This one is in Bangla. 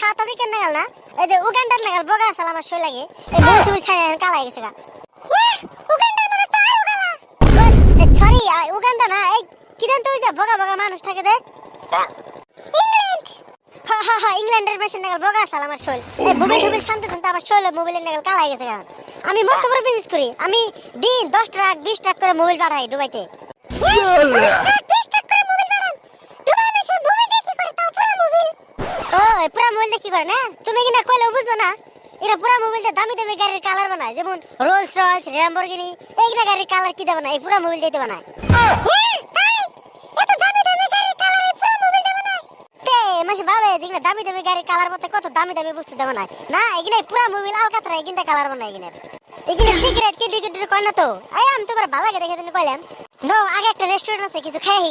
সাউথ আফ্রিকান নাগাল না, এই যে উগান্ডার নাগাল বগা আছে আমার শরীর লাগে, এই মুখ চুল ছাই কালা হয়ে গেছে গা। উগান্ডার মানুষ তো আরো কালা। সরি, উগান্ডা না, এই কিরান তো ওই যে বগা বগা মানুষ থাকে যে ইংল্যান্ড। হ্যাঁ, ইংল্যান্ডের মেশিন নাগাল বগা আছে আমার শরীর। এই মোবাইল শান্ত শান্ত আমার শরীর মোবাইলের নাগাল কালা হয়ে গেছে গা। আমি মস্ত বড় বিজনেস করি, আমি দিন 10 ট্রাক 20 ট্রাক করে মোবাইল পাঠাই দুবাইতে। 20 ট্রাক করে মোবাইল পাঠান দুবাই মেশে মোবাইল দিয়ে কি করে তাও পুরো মোবাইল। ও পুরো মোবাইল দিয়ে কি করে না, তুমি কি না কইলে বুঝবে না। এরা পুরো মোবাইল দিয়ে দামি দামি গাড়ির কালার বানায়, যেমন রোলস রয়েস, ল্যাম্বরগিনি, এইগুলা গাড়ির কালার কি দেব না, এই পুরো মোবাইল দিয়ে বানায়। এত দামি দামি গাড়ির কালার এই পুরো মোবাইল দিয়ে বানায়। তে মাসে ভাবে যেগুলা দামি দামি গাড়ির কালার মতে কত দামি দামি বস্তু দেব না, না এগুলা পুরো মোবাইল আলকাতরা এগুলা কালার বানায় এগুলা। এগুলা সিগারেট কি টিকিট কয় না তো, আমি তোমার ভালো লাগে দেখে তুমি কইলাম। নো, আগে একটা রেস্টুরেন্ট আছে কিছু খাই।